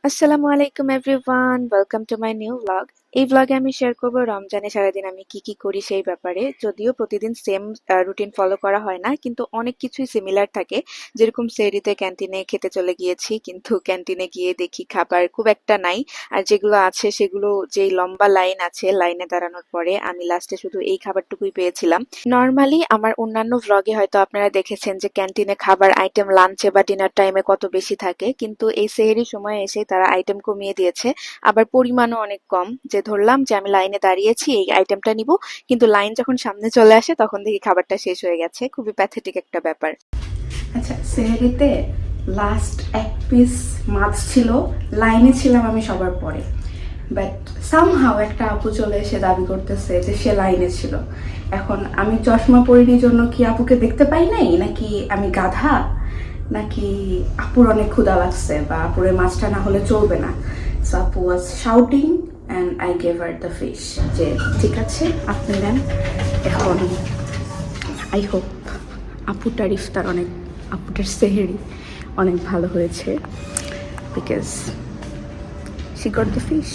আসসালামু আলাইকুম everyone, welcome to my new blog. এই ব্লগে আমি শেয়ার করব রমজানে সারাদিন আমি কি কি করি সেই ব্যাপারে। যদিও প্রতিদিন সেম রুটিন ফলো করা হয় না, কিন্তু অনেক কিছুই সিমিলার থাকে। যেরকম সেহরিতে ক্যান্টিনে খেতে চলে গিয়েছি, কিন্তু ক্যান্টিনে গিয়ে দেখি খাবার খুব একটা নাই। আর যেগুলো আছে সেগুলো, যেই লম্বা লাইন আছে, লাইনে দাঁড়ানোর পরে আমি লাস্টে শুধু এই খাবারটুকুই পেয়েছিলাম। নর্মালি আমার অন্যান্য ভ্লগে হয়তো আপনারা দেখেছেন যে ক্যান্টিনে খাবার আইটেম লাঞ্চে বা ডিনার টাইমে কত বেশি থাকে, কিন্তু এই সেহরির সময় এসে তারা আইটেম কমিয়ে দিয়েছে। আবার পরিমাণও অনেক কম, যে ধরলাম যে আমি লাইনে দাঁড়িয়েছি এই আইটেমটা নিব, কিন্তু লাইন যখন সামনে চলে আসে তখন দেখি খাবারটা শেষ হয়ে গেছে। খুবই প্যাথেটিক একটা ব্যাপার। আচ্ছা, সেহরিতে লাস্ট এক পিস মাছ ছিল, লাইনে ছিলাম আমি সবার পরে। বাট সামহাও একটা আপু চলে এসে দাবি করতেছে যে সে লাইনে ছিল। এখন আমি চশমা পরির জন্য কি আপুকে দেখতে পাই নাই, নাকি আমি গাধা, নাকি আপুর অনেক ক্ষুধা লাগছে, বা আপুর এই মাছটা না হলে চলবে না। সো আপু was shouting and I gave her the fish, যে ঠিক আছে আপনি নেন। এখন আই হোপ আপুটার ইফতার অনেক, আপুটার সেহেরি অনেক ভালো হয়েছে, because she got the fish.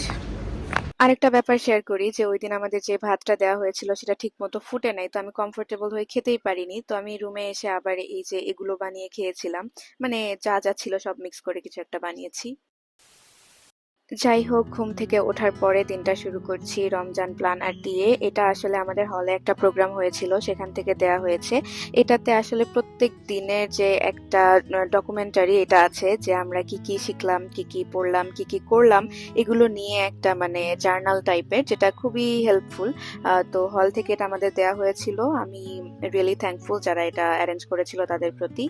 আরেকটা ব্যাপার শেয়ার করি, যে ওই দিন আমাদের যে ভাতটা দেওয়া হয়েছিল সেটা ঠিক মতো ফুটে নাই, তো আমি কমফোর্টেবল হয়ে খেতেই পারিনি। তো আমি রুমে এসে আবার এই যে এগুলো বানিয়ে খেয়েছিলাম। মানে যা যা ছিল সব মিক্স করে কিছু একটা বানিয়েছি। যাই হোক, ঘুম থেকে ওঠার পরে দিনটা শুরু করছি রমজান প্ল্যানার দিয়ে। এটা আসলে আমাদের হলে একটা প্রোগ্রাম হয়েছিল, সেখান থেকে দেয়া হয়েছে। এটাতে আসলে প্রত্যেক দিনের যে একটা ডকুমেন্টারি এটা আছে, যে আমরা কি কি শিখলাম, কি কি পড়লাম, কি কি করলাম, এগুলো নিয়ে একটা মানে জার্নাল টাইপের, যেটা খুবই হেল্পফুল। তো হল থেকে এটা আমাদের দেয়া হয়েছিল। আমি রিয়েলি থ্যাঙ্কফুল যারা এটা অ্যারেঞ্জ করেছিল তাদের প্রতি।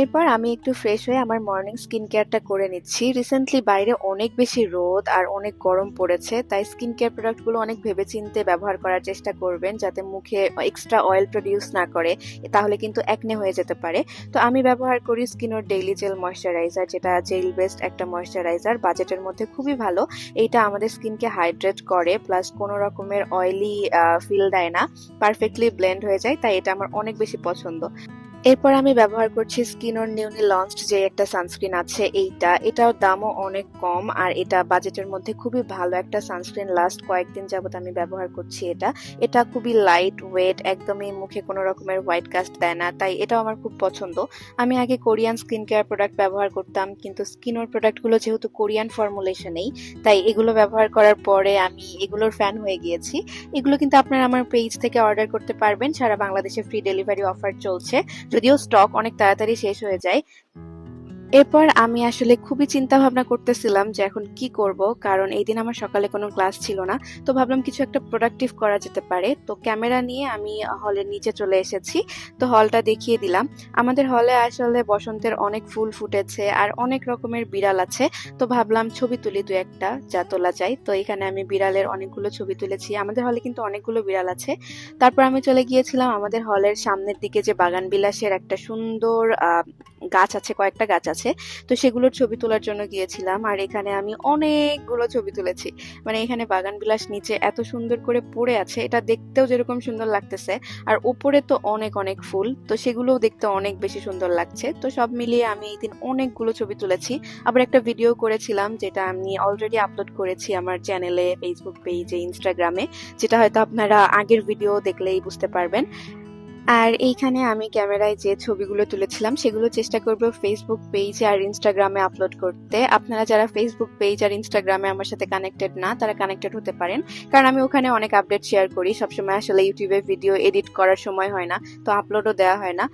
এরপর আমি একটু ফ্রেশ হয়ে আমার মর্নিং স্কিন কেয়ারটা করে নিচ্ছি। রিসেন্টলি বাইরে অনেক বেশি রোদ আর অনেক গরম পড়েছে, তাই স্কিন কেয়ার প্রোডাক্টগুলো অনেক ভেবেচিন্তে ব্যবহার করার চেষ্টা করবেন, যাতে মুখে এক্সট্রা অয়েল প্রডিউস না করে, তাহলে কিন্তু একনে হয়ে যেতে পারে। তো আমি ব্যবহার করি স্কিনোর ডেইলি জেল ময়শ্চারাইজার, যেটা জেল বেসড একটা ময়শ্চারাইজার, বাজেটের মধ্যে খুবই ভালো। এইটা আমাদের স্কিনকে হাইড্রেট করে, প্লাস কোনো রকমের অয়েলি ফিল দেয় না, পারফেক্টলি ব্লেন্ড হয়ে যায়, তাই এটা আমার অনেক বেশি পছন্দ। এরপর আমি ব্যবহার করছি স্কিনর নিউলি লঞ্চড যে একটা সানস্ক্রিন আছে, এটার দামও অনেক কম, আর এটা বাজেটের মধ্যে খুবই ভালো একটা সানস্ক্রিন। লাস্ট কয়েকদিন যাবত আমি ব্যবহার করছি এটা। এটা খুবই লাইট ওয়েট, একদমই মুখে কোনো রকমের হোয়াইট কাস্ট দেয় না, তাই এটাও আমার খুব পছন্দ। আমি আগে কোরিয়ান স্কিন কেয়ার প্রোডাক্ট ব্যবহার করতাম, কিন্তু স্কিনর প্রোডাক্টগুলো যেহেতু কোরিয়ান ফর্মুলেশনেই, তাই এগুলো ব্যবহার করার পরে আমি এগুলোর ফ্যান হয়ে গিয়েছি। এগুলো কিন্তু আপনারা আমার পেজ থেকে অর্ডার করতে পারবেন, সারা বাংলাদেশে ফ্রি ডেলিভারি অফার চলছে, যদিও স্টক অনেক তাড়াতাড়ি শেষ হয়ে যায়। এরপর আমি আসলে খুবই চিন্তা ভাবনা করতেছিলাম যে এখন কি করব, কারণ এই দিন আমার সকালে কোনো ক্লাস ছিল না। তো ভাবলাম কিছু একটা প্রোডাক্টিভ করা যেতে পারে, তো ক্যামেরা নিয়ে আমি হলের নিচে চলে এসেছি। তো হলটা দেখিয়ে দিলাম। আমাদের হলে আসলে বসন্তের অনেক ফুল ফুটেছে আর অনেক রকমের বিড়াল আছে। তো ভাবলাম ছবি তুলি দু একটা, যা তোলা যায়। তো এখানে আমি বিড়ালের অনেকগুলো ছবি তুলেছি। আমাদের হলে কিন্তু অনেকগুলো বিড়াল আছে। তারপর আমি চলে গিয়েছিলাম আমাদের হলের সামনের দিকে, যে বাগান বিলাসের একটা সুন্দর গাছ আছে, কয়েকটা গাছ আছে, তো সেগুলোর ছবি তোলার জন্য গিয়েছিলাম। আর এখানে আমি অনেকগুলো ছবি তুলেছি। মানে এখানে বাগান বিলাস নিচে এত সুন্দর করে পড়ে আছে, এটা দেখতেও যেরকম সুন্দর লাগতেছে, আর উপরে তো অনেক অনেক ফুল, তো সেগুলোও দেখতে অনেক বেশি সুন্দর লাগছে। তো সব মিলিয়ে আমি এই দিন অনেকগুলো ছবি তুলেছি। আবার একটা ভিডিও করেছিলাম, যেটা আমি অলরেডি আপলোড করেছি আমার চ্যানেলে, ফেসবুক পেজে, ইনস্টাগ্রামে, যেটা হয়তো আপনারা আগের ভিডিও দেখলেই বুঝতে পারবেন। আর এইখানে আমি ক্যামেরায় যে ছবিগুলো তুলেছিলাম সেগুলো চেষ্টা করব ফেসবুক পেজ আর ইনস্টাগ্রামে আপলোড করতে। আপনারা যারা ফেসবুক পেজ আর ইনস্টাগ্রামে আমার সাথে কানেক্টেড না, তারা কানেক্টেড হতে পারেন, কারণ আমি ওখানে অনেক আপডেট শেয়ার করি। সবসময় আসলে ইউটিউবে ভিডিও এডিট করার সময় হয় না, তো আপলোডও দেওয়া হয় না।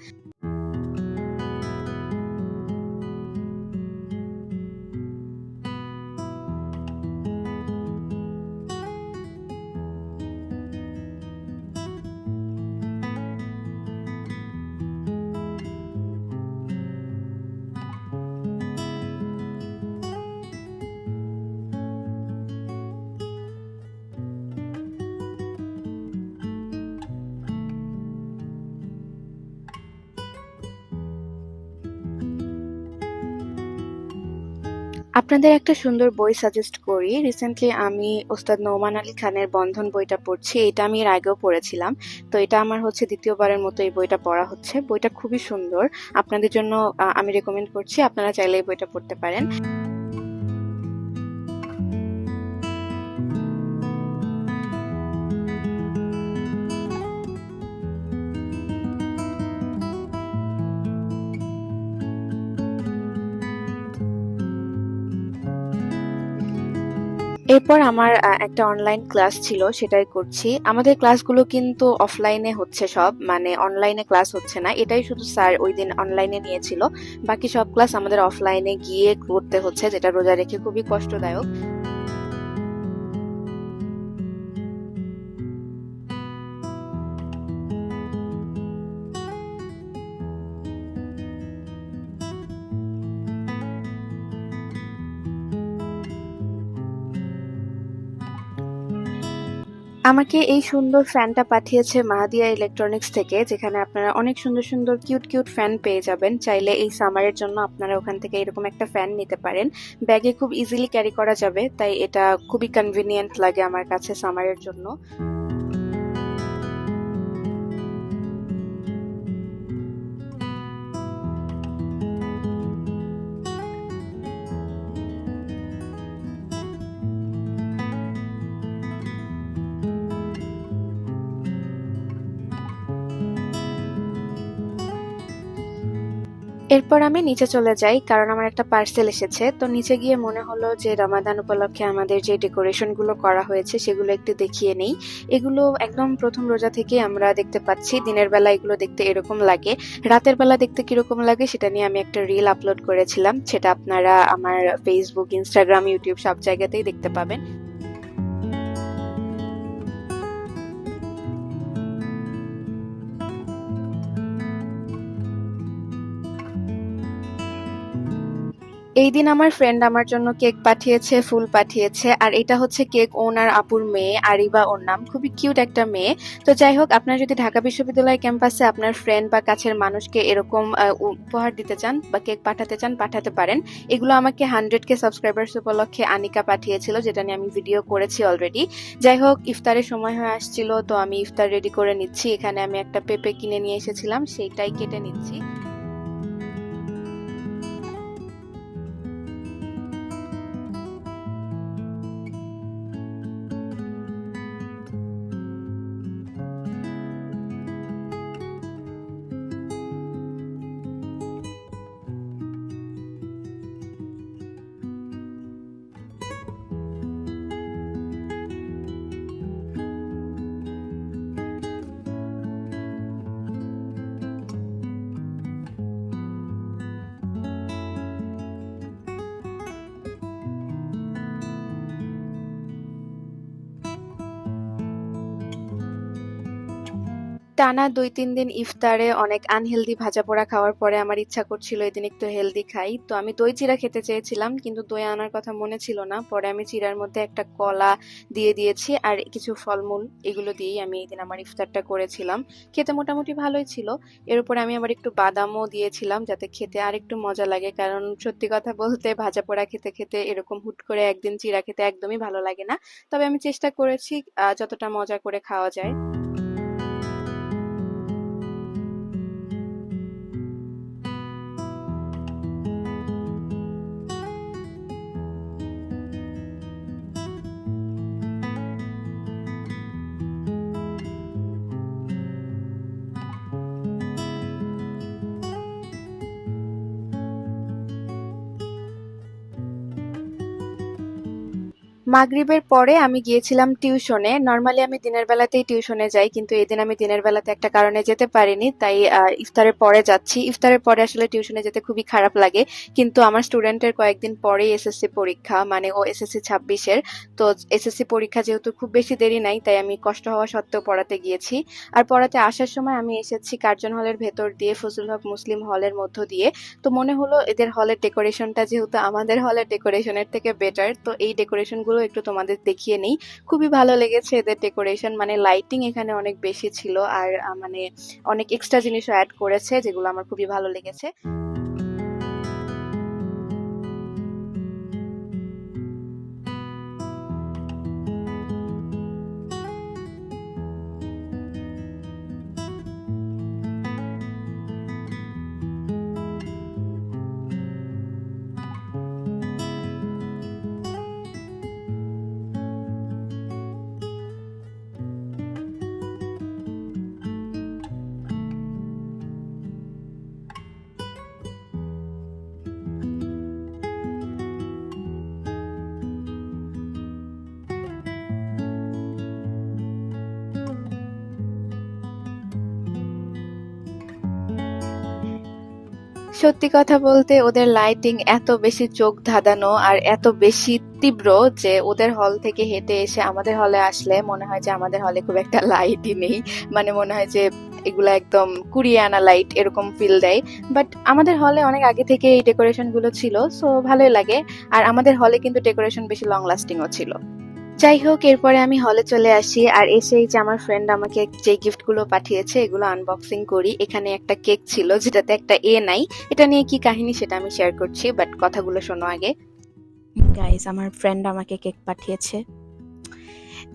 আপনাদের একটা সুন্দর বই সাজেস্ট করি। রিসেন্টলি আমি ওস্তাদ নোমান আলী খানের বন্ধন বইটা পড়ছি। এটা আমি এর আগেও পড়েছিলাম, তো এটা আমার হচ্ছে দ্বিতীয়বারের মতো এই বইটা পড়া হচ্ছে। বইটা খুবই সুন্দর, আপনাদের জন্য আমি রেকমেন্ড করছি, আপনারা চাইলে এই বইটা পড়তে পারেন। এরপর আমার একটা অনলাইন ক্লাস ছিল, সেটাই করছি। আমাদের ক্লাসগুলো কিন্তু অফলাইনে হচ্ছে সব, মানে অনলাইনে ক্লাস হচ্ছে না। এটাই শুধু স্যার ওই দিন অনলাইনে নিয়েছিল। বাকি সব ক্লাস আমাদের অফলাইনে গিয়ে করতে হচ্ছে, যেটা রোজা রেখে খুবই কষ্টদায়ক। আমাকে এই সুন্দর ফ্যানটা পাঠিয়েছে মাহাদিয়া ইলেকট্রনিক্স থেকে, যেখানে আপনারা অনেক সুন্দর সুন্দর কিউট কিউট ফ্যান পেয়ে যাবেন। চাইলে এই সামারের জন্য আপনারা ওখান থেকে এরকম একটা ফ্যান নিতে পারেন। ব্যাগে খুব ইজিলি ক্যারি করা যাবে, তাই এটা খুবই কনভিনিয়েন্ট লাগে আমার কাছে সামারের জন্য। এরপর আমি নিচে চলে যাই, কারণ আমার একটা পার্সেল এসেছে। তো নিচে গিয়ে মনে হলো যে রমাদান উপলক্ষে আমাদের যে ডেকোরেশন গুলো করা হয়েছে সেগুলো একটু দেখিয়ে নেই। এগুলো একদম প্রথম রোজা থেকে আমরা দেখতে পাচ্ছি। দিনের বেলা এগুলো দেখতে এরকম লাগে, রাতের বেলা দেখতে কিরকম লাগে সেটা নিয়ে আমি একটা রিল আপলোড করেছিলাম। সেটা আপনারা আমার ফেসবুক, ইনস্টাগ্রাম, ইউটিউব সব জায়গাতেই দেখতে পাবেন। এই দিন আমার ফ্রেন্ড আমার জন্য কেক পাঠিয়েছে, ফুল পাঠিয়েছে। আর এটা হচ্ছে কেক ওনার আপুর মেয়ে, আরিবা ওর নাম। খুবই কিউট একটা মেয়ে। তো যাই হোক, আপনারা যদি ঢাকা বিশ্ববিদ্যালয় ক্যাম্পাসে আপনার ফ্রেন্ড বা কাছের মানুষকে এরকম উপহার দিতে চান বা কেক পাঠাতে চান, পাঠাতে পারেন। এগুলো আমাকে 100K সাবস্ক্রাইবার্স উপলক্ষে আনিকা পাঠিয়েছিল, যেটা নিয়ে আমি ভিডিও করেছি অলরেডি। যাই হোক, ইফতারের সময় হয়ে আসছিল, তো আমি ইফতার রেডি করে নিচ্ছি। এখানে আমি একটা পেঁপে কিনে নিয়ে এসেছিলাম, সেইটাই কেটে নিচ্ছি। টানা ২-৩ দিন ইফতারে অনেক আনহেলদি ভাজাপোড়া খাওয়ার পরে আমার ইচ্ছা করছিল এদিন একটু হেলদি খাই। তো আমি দই চিড়া খেতে চেয়েছিলাম, কিন্তু দই আনার কথা মনে ছিল না। পরে আমি চিড়ার মধ্যে একটা কলা দিয়ে দিয়েছি আর কিছু ফলমূল, এগুলো দিয়েই আমি এদিন আমার ইফতারটা করেছিলাম। খেতে মোটামুটি ভালোই ছিল। এর উপরে আমি আবার একটু বাদামও দিয়েছিলাম, যাতে খেতে আর একটু মজা লাগে। কারণ সত্যি কথা বলতে ভাজাপোড়া খেতে খেতে এরকম হুট করে একদিন চিড়া খেতে একদমই ভালো লাগে না। তবে আমি চেষ্টা করেছি যতটা মজা করে খাওয়া যায়। মাগরিবের পরে আমি গিয়েছিলাম টিউশনে। নরমালি আমি দিনের বেলাতেই টিউশনে যাই, কিন্তু এদিন আমি দিনের বেলাতে একটা কারণে যেতে পারিনি, তাই ইফতারের পরে যাচ্ছি। ইফতারের পরে আসলে টিউশনে যেতে খুবই খারাপ লাগে, কিন্তু আমার স্টুডেন্টের কয়েকদিন পরেই এসএসসি পরীক্ষা, মানে ও এসএসসি 26-এর। তো এসএসসি পরীক্ষা যেহেতু খুব বেশি দেরি নাই, তাই আমি কষ্ট হওয়া সত্ত্বেও পড়াতে গিয়েছি। আর পড়াতে আসার সময় আমি এসেছি কার্জন হলের ভেতর দিয়ে, ফজলুল হক মুসলিম হলের মধ্য দিয়ে। তো মনে হলো এদের হলের ডেকোরেশনটা যেহেতু আমাদের হলের ডেকোরেশনের থেকে বেটার, তো এই ডেকোরেশন গুলো একটু তোমাদের দেখিয়ে নেই। খুবই ভালো লেগেছে এদের ডেকোরেশন, মানে লাইটিং এখানে অনেক বেশি ছিল। আর মানে অনেক এক্সট্রা জিনিসও অ্যাড করেছে, যেগুলো আমার খুবই ভালো লেগেছে। সত্যি কথা বলতে ওদের লাইটিং এত বেশি চোখ ধাঁধানো আর এত বেশি তীব্র যে ওদের হল থেকে হেঁটে এসে আমাদের হলে আসলে মনে হয় যে আমাদের হলে খুব একটা লাইটই নেই। মানে মনে হয় যে এগুলা একদম কুড়িয়ে আনা লাইট এরকম ফিল দেয়। বাট আমাদের হলে অনেক আগে থেকে এই ডেকোরেশন গুলো ছিল, সো ভালোই লাগে। আর আমাদের হলে কিন্তু ডেকোরেশন বেশি লং লাস্টিংও ছিল। যাই হোক, এরপরে আমি হলে চলে আসি আর এসেই যে আমার ফ্রেন্ড আমাকে যে গিফট গুলো পাঠিয়েছে এগুলো আনবক্সিং করি। এখানে একটা কেক ছিল যেটাতে একটা এ নাই। এটা নিয়ে কি কাহিনী সেটা আমি শেয়ার করছি, বাট কথাগুলো শোনো আগে। গাইস, আমার ফ্রেন্ড আমাকে কেক পাঠিয়েছে,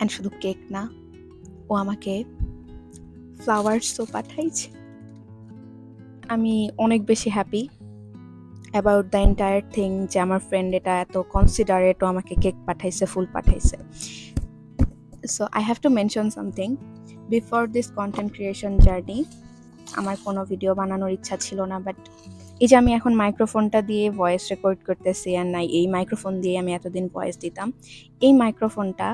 এন্ড শুধু কেক না, ও আমাকে ফ্লাওয়ার্সও পাঠাইছে। আমি অনেক বেশি happy about the entire thing যে আমার ফ্রেন্ড এটা এত কনসিডারেট, ও আমাকে কেক পাঠাইছে, ফুল পাঠাইছে। So I have to mention something. Before this content creation journey আমার কোনো ভিডিও বানানোর ইচ্ছা ছিল না, বাট এই যে আমি এখন মাইক্রোফোনটা দিয়ে ভয়েস রেকর্ড করতেছি, আর নাই এই মাইক্রোফোন দিয়ে আমি এতদিন ভয়েস দিতাম। এই মাইক্রোফোনটা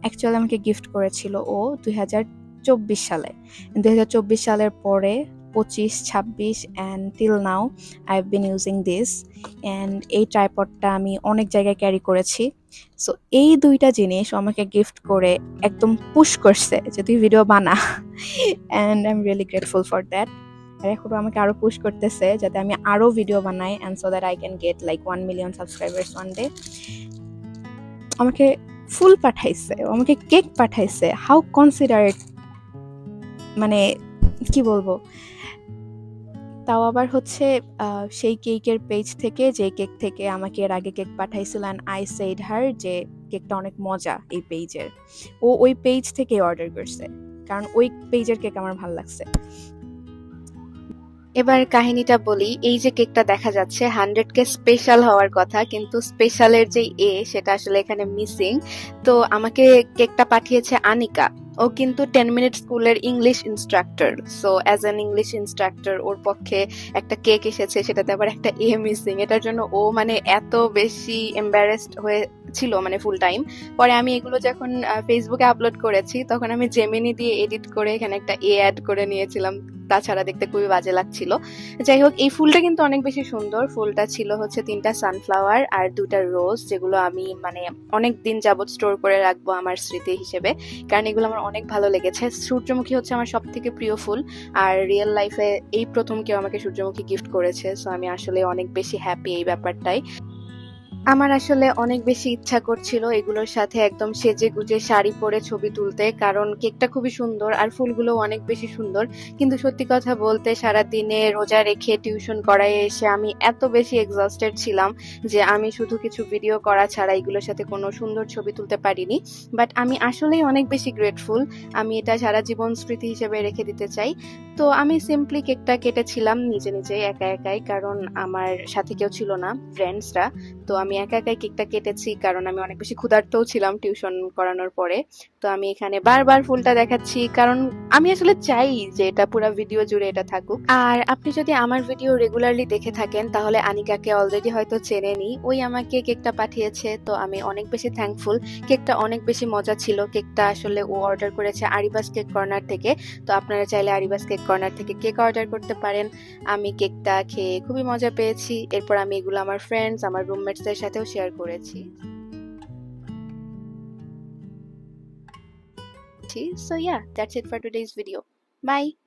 অ্যাকচুয়ালি আমাকে গিফট করেছিল ও 2024 সালে। 2024 সালের পরে 25, 26 and till now I have been using this. And এই ট্রাইপডটা আমি অনেক জায়গায় ক্যারি করেছি। সো এই দুইটা জিনিস ও আমাকে গিফট করে একদম পুশ করছে যে তুই ভিডিও বানা, and I am really grateful for that. আর এখন আমাকে আরো পুশ করতেছে যাতে আমি আরো ভিডিও বানাই, and so that I can get like 1 million subscribers one day. আমাকে ফুল পাঠাইছে, আমাকে কেক পাঠাইছে, হাউ কনসিডারেট, মানে কি বলবো। তাও আবার হচ্ছে সেই কেকের পেজ থেকে, যে কেক থেকে আমাকে এর আগে কেক পাঠাইছিল, অ্যান্ড আই সেড হার যে কেকটা অনেক মজা এই পেজের। ও ওই পেজ থেকে অর্ডার করছে কারণ ওই পেজের কেক আমার ভালো লাগছে। এবার কাহিনীটা বলি। এই যে কেকটা দেখা যাচ্ছে 100K স্পেশাল হওয়ার কথা, কিন্তু স্পেশালের যে এ সেটা আসলে এখানে মিসিং। তো আমাকে কেকটা পাঠিয়েছে আনিকা। ও কিন্তু 10 মিনিট স্কুলের English instructor. So as an English instructor ওর পক্ষে একটা কেক এসেছে, সেটাতে আবার একটা এ মিসিং, এটার জন্য ও মানে এত বেশি এম্বারেসড হয়েছিল মানে ফুল টাইম। পরে আমি এগুলো যখন ফেসবুকে আপলোড করেছি তখন আমি জেমিনি দিয়ে এডিট করে এখানে একটা এ অ্যাড করে নিয়েছিলাম, তাছাড়া দেখতে খুবই বাজে লাগছিল। যাই হোক, এই ফুলটা কিন্তু অনেক বেশি সুন্দর। ফুলটা ছিল হচ্ছে 3টা সানফ্লাওয়ার আর 2টা রোজ, যেগুলো আমি মানে অনেক দিন যাবত স্টোর করে রাখবো আমার স্মৃতি হিসেবে, কারণ এগুলো আমার অনেক ভালো লেগেছে। সূর্যমুখী হচ্ছে আমার সব থেকে প্রিয় ফুল, আর রিয়েল লাইফে এই প্রথম কেউ আমাকে সূর্যমুখী গিফট করেছে। সো আমি আসলে অনেক বেশি হ্যাপি এই ব্যাপারটাই। আমার আসলে অনেক বেশি ইচ্ছা করছিল এগুলোর সাথে একদম সেজে গুজে শাড়ি পরে ছবি তুলতে, কারণ কেকটা খুবই সুন্দর আর ফুলগুলো অনেক বেশি সুন্দর। কিন্তু সত্যি কথা বলতে সারাদিনে রোজা রেখে টিউশন করায় এসে আমি এত বেশি এক্সস্টেড ছিলাম যে আমি শুধু কিছু ভিডিও করা ছাড়া এগুলোর সাথে কোনো সুন্দর ছবি তুলতে পারিনি। বাট আমি আসলেই অনেক বেশি গ্রেটফুল। আমি এটা সারা জীবন স্মৃতি হিসেবে রেখে দিতে চাই। তো আমি সিম্পলি কেকটা কেটেছিলাম নিজে নিজে একা একাই, কারণ আমার সাথে কেউ ছিল না, ফ্রেন্ডসরা। তো আমি একা একাই কেকটা কেটেছি কারণ আমি অনেক বেশি ক্ষুধার্তও ছিলাম টিউশন করানোর পরে। তো আমি এখানে বারবার ফুলটা দেখাচ্ছি কারণ আমি আসলে চাই যে এটা পুরো ভিডিও জুড়ে এটা থাকুক। আর আপনি যদি আমার ভিডিও রেগুলারলি দেখে থাকেন তাহলে আনিকাকে অলরেডি হয়তো চেনেনি। ওই আমাকে কেকটা পাঠিয়েছে, তো আমি অনেক বেশি থ্যাঙ্কফুল। কেকটা অনেক বেশি মজা ছিল। কেকটা আসলে ও অর্ডার করেছে আরিবাস কেক কর্নার থেকে। তো আপনারা চাইলে আরিবাস কেক কর্নার থেকে কেক অর্ডার করতে পারেন। আমি কেকটা খেয়ে খুবই মজা পেয়েছি। এরপর আমি এগুলো আমার ফ্রেন্ডস, আমার রুমমেটসদের সাথেও শেয়ার করেছি। So yeah, that's it for today's video. Bye.